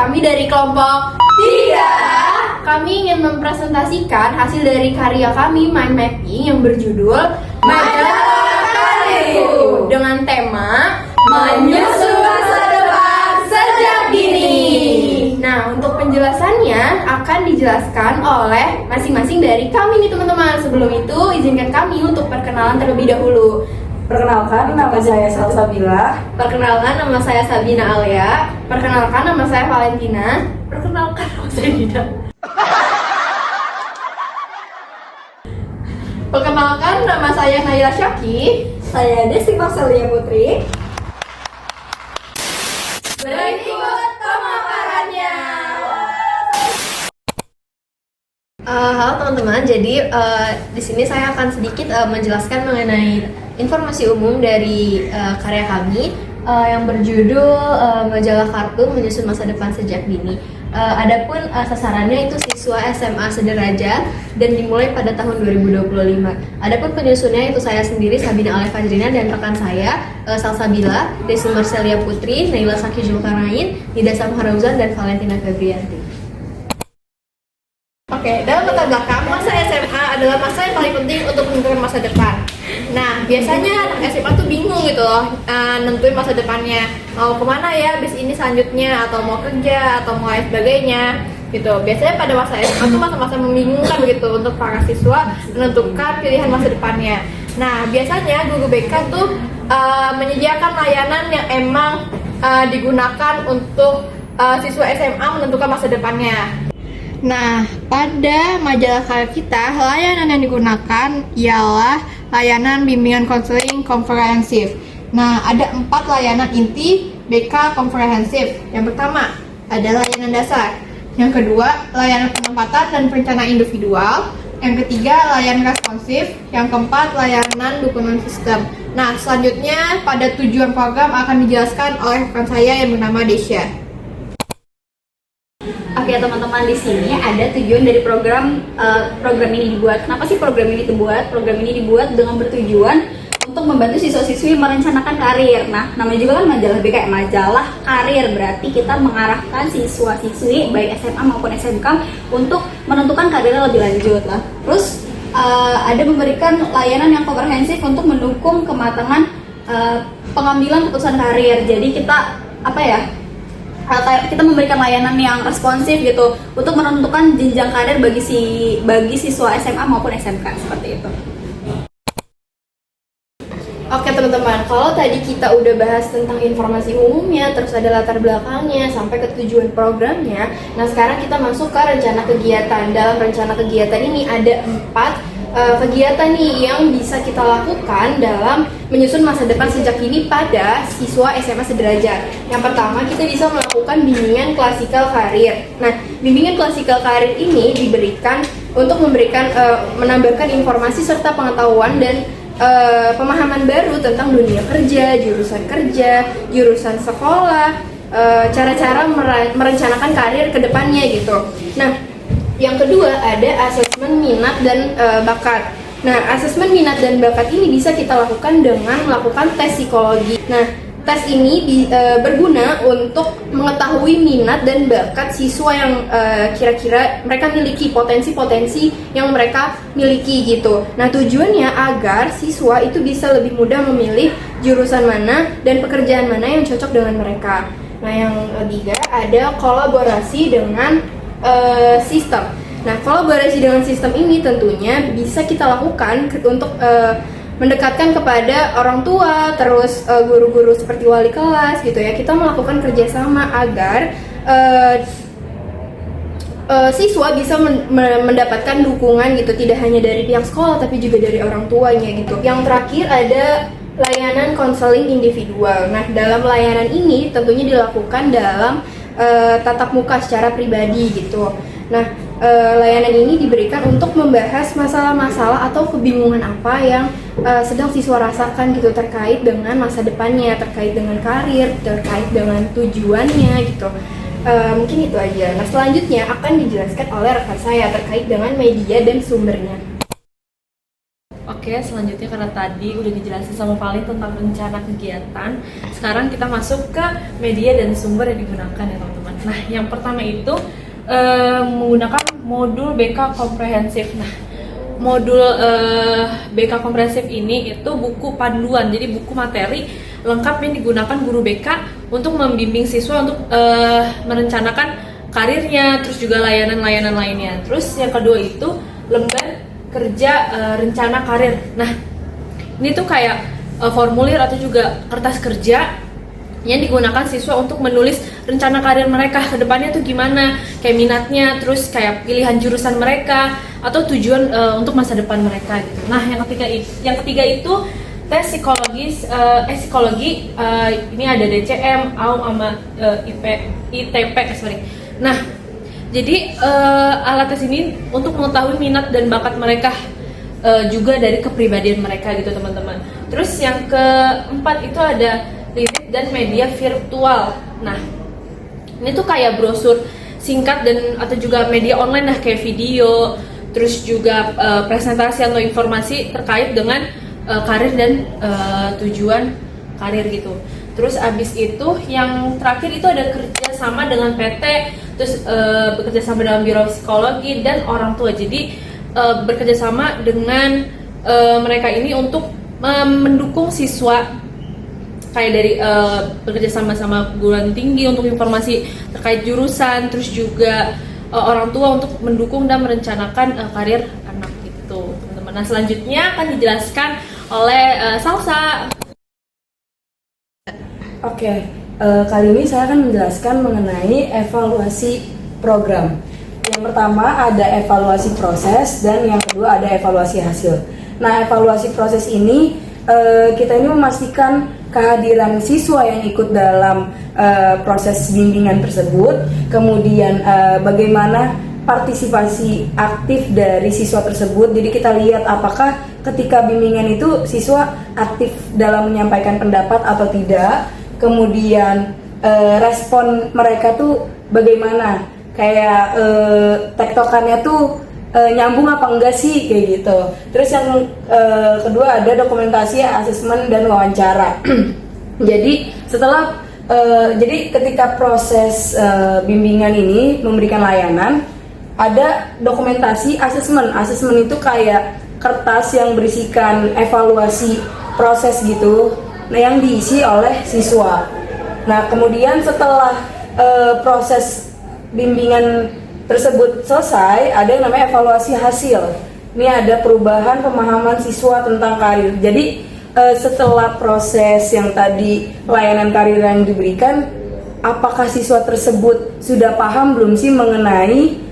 Kami dari kelompok 3. Kami ingin mempresentasikan hasil dari karya kami mind mapping yang berjudul Majalah Karirku dengan tema Menyusun Masa Depan Sejak Dini. Nah, untuk penjelasannya akan dijelaskan oleh masing-masing dari kami nih teman-teman. Sebelum itu, izinkan kami untuk perkenalan terlebih dahulu. Perkenalkan, nama saya Salsabila. Perkenalkan, nama saya Sabina Alia. Perkenalkan, nama saya Valentina. Perkenalkan, nama saya Dina. Perkenalkan, nama saya Naila Syaki. Saya Desi Marcelia Putri. Berikut pemaparannya. Halo teman-teman, jadi di sini saya akan sedikit menjelaskan mengenai informasi umum dari karya kami yang berjudul Majalah Kartun Menyusun Masa Depan Sejak Dini. Adapun sasarannya itu siswa SMA sederajat dan dimulai pada tahun 2025. Adapun penyusunnya itu saya sendiri Sabina Alia Fajrina dan rekan saya Salsabila, Desi Marcelia Putri, Naila Syaki Zulkarnain, Nida Samharauzan dan Valentina Febrianti. Oke, dalam latar belakang, masa SMA adalah masa yang paling penting untuk menentukan masa depan. Nah, biasanya anak SMA tuh bingung gitu loh, nentuin masa depannya. Mau kemana ya abis ini selanjutnya, atau mau kerja, atau mau lain sebagainya gitu. Biasanya pada masa SMA tuh masa-masa membingungkan gitu untuk para siswa menentukan pilihan masa depannya. Nah, biasanya guru BK tuh menyediakan layanan yang emang digunakan untuk siswa SMA menentukan masa depannya. Nah, pada majalah karya kita, layanan yang digunakan ialah layanan bimbingan konseling komprehensif. Nah, ada 4 layanan inti BK komprehensif. Yang pertama adalah layanan dasar. Yang kedua, layanan penempatan dan perencanaan individual. Yang ketiga, layanan responsif. Yang keempat, layanan dukungan sistem. Nah, selanjutnya pada tujuan program akan dijelaskan oleh rekan saya yang bernama Desya. Oke teman-teman, di sini ada tujuan dari program ini dibuat. Kenapa sih program ini dibuat? Program ini dibuat dengan bertujuan untuk membantu siswa-siswi merencanakan karir. Nah, namanya juga kan majalah BK, majalah karir, berarti kita mengarahkan siswa-siswi baik SMA maupun SMK untuk menentukan karirnya lebih lanjut lah. Terus ada memberikan layanan yang komprehensif untuk mendukung kematangan pengambilan keputusan karir. Jadi kita kita memberikan layanan yang responsif gitu untuk menentukan jenjang karir bagi siswa SMA maupun SMK seperti itu. Oke teman-teman, kalau tadi kita udah bahas tentang informasi umumnya, terus ada latar belakangnya, sampai ke tujuan programnya. Nah, sekarang kita masuk ke rencana kegiatan. Dalam rencana kegiatan ini ada 4 kegiatan nih yang bisa kita lakukan dalam menyusun masa depan sejak dini pada siswa SMA sederajat. Yang pertama, kita bisa melakukan bimbingan klasikal karir. Nah, bimbingan klasikal karir ini diberikan untuk menambahkan informasi serta pengetahuan dan pemahaman baru tentang dunia kerja, jurusan sekolah, cara-cara merencanakan karir ke depannya gitu. Nah, yang kedua ada asesmen minat dan bakat. Nah, asesmen minat dan bakat ini bisa kita lakukan dengan melakukan tes psikologi. Nah, tes ini berguna untuk mengetahui minat dan bakat siswa yang kira-kira mereka miliki, potensi-potensi yang mereka miliki gitu. Nah, tujuannya agar siswa itu bisa lebih mudah memilih jurusan mana dan pekerjaan mana yang cocok dengan mereka. Nah, yang ketiga ada kolaborasi dengan sistem. Nah, kolaborasi dengan sistem ini tentunya bisa kita lakukan untuk mendekatkan kepada orang tua, terus guru-guru seperti wali kelas gitu ya. Kita melakukan kerjasama agar siswa bisa mendapatkan dukungan gitu, tidak hanya dari pihak sekolah tapi juga dari orang tuanya gitu. Yang terakhir ada layanan konseling individual. Nah, dalam layanan ini tentunya dilakukan dalam tatap muka secara pribadi gitu. Nah, layanan ini diberikan untuk membahas masalah-masalah atau kebingungan apa yang sedang siswa rasakan gitu terkait dengan masa depannya, terkait dengan karir, terkait dengan tujuannya gitu. Mungkin itu aja. Nah, selanjutnya akan dijelaskan oleh rekan saya terkait dengan media dan sumbernya. Oke, selanjutnya karena tadi udah dijelasin sama Valin tentang rencana kegiatan, sekarang kita masuk ke media dan sumber yang digunakan ya teman-teman. Nah, yang pertama itu menggunakan modul BK komprehensif. Nah, modul BK komprehensif ini itu buku panduan, jadi buku materi lengkap yang digunakan guru BK untuk membimbing siswa untuk merencanakan karirnya, terus juga layanan-layanan lainnya. Terus yang kedua itu lembar kerja rencana karir. Nah, ini tuh kayak formulir atau juga kertas kerja yang digunakan siswa untuk menulis rencana karir mereka ke depannya tuh gimana, kayak minatnya, terus kayak pilihan jurusan mereka atau tujuan untuk masa depan mereka gitu. Nah, yang ketiga itu tes psikologi, ini ada DCM, AUM sama ITP, sorry. Nah, jadi alat tes ini untuk mengetahui minat dan bakat mereka, juga dari kepribadian mereka gitu teman-teman. Terus yang keempat itu ada lirik dan media virtual. Nah, ini tuh kayak brosur singkat dan atau juga media online lah, kayak video, terus juga presentasi atau informasi terkait dengan karir dan tujuan karir gitu. Terus abis itu yang terakhir itu ada kerjasama dengan PT, terus bekerja sama dengan biro psikologi dan orang tua. Jadi bekerja sama dengan mereka ini untuk mendukung siswa, kayak dari bekerja sama perguruan tinggi untuk informasi terkait jurusan, terus juga orang tua untuk mendukung dan merencanakan karir anak gitu teman-teman. Nah, selanjutnya akan dijelaskan oleh Salsa. Oke, kali ini saya akan menjelaskan mengenai evaluasi program. Yang pertama ada evaluasi proses dan yang kedua ada evaluasi hasil. Nah, evaluasi proses ini kita ini memastikan kehadiran siswa yang ikut dalam proses bimbingan tersebut, kemudian bagaimana partisipasi aktif dari siswa tersebut. Jadi kita lihat apakah ketika bimbingan itu siswa aktif dalam menyampaikan pendapat atau tidak, kemudian respon mereka tuh bagaimana, kayak tektokannya tuh nyambung apa enggak sih, kayak gitu. Terus yang kedua ada dokumentasi, asesmen dan wawancara. Jadi jadi ketika proses bimbingan ini memberikan layanan, ada dokumentasi asesmen. Asesmen itu kayak kertas yang berisikan evaluasi proses gitu, nah yang diisi oleh siswa. Nah, kemudian setelah proses bimbingan tersebut selesai, ada yang namanya evaluasi hasil. Ini ada perubahan pemahaman siswa tentang karir. Jadi setelah proses yang tadi layanan karir yang diberikan, apakah siswa tersebut sudah paham belum sih mengenai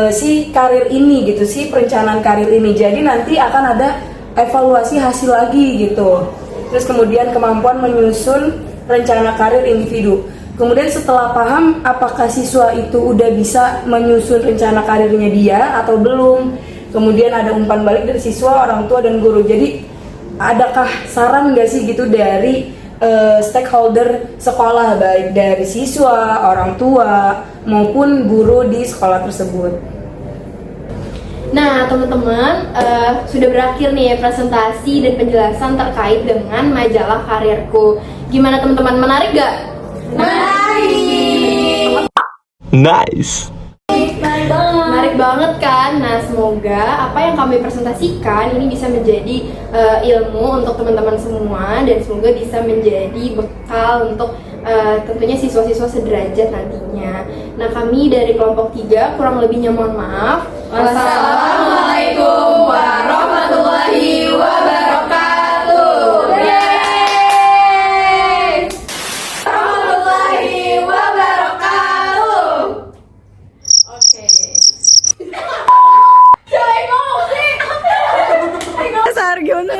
si karir ini gitu, si perencanaan karir ini. Jadi nanti akan ada evaluasi hasil lagi gitu. Terus kemudian kemampuan menyusun rencana karir individu. Kemudian setelah paham apakah siswa itu udah bisa menyusun rencana karirnya dia atau belum. Kemudian ada umpan balik dari siswa, orang tua dan guru. Jadi adakah saran nggak sih gitu dari stakeholder sekolah, baik dari siswa, orang tua maupun guru di sekolah tersebut. Nah, teman-teman, sudah berakhir nih presentasi dan penjelasan terkait dengan majalah Karirku. Gimana teman-teman, menarik gak? Menarik! Nice! Menarik banget kan? Nah, semoga apa yang kami presentasikan ini bisa menjadi ilmu untuk teman-teman semua, dan semoga bisa menjadi bekal untuk tentunya siswa-siswa sederajat nantinya. Nah, kami dari kelompok 3 kurang lebihnya mohon maaf. Wassalamualaikum warahmatullahi wabarakatuh. Yeay! Warahmatullahi wabarakatuh. Oke. Jangan ngomong sih. Sargona.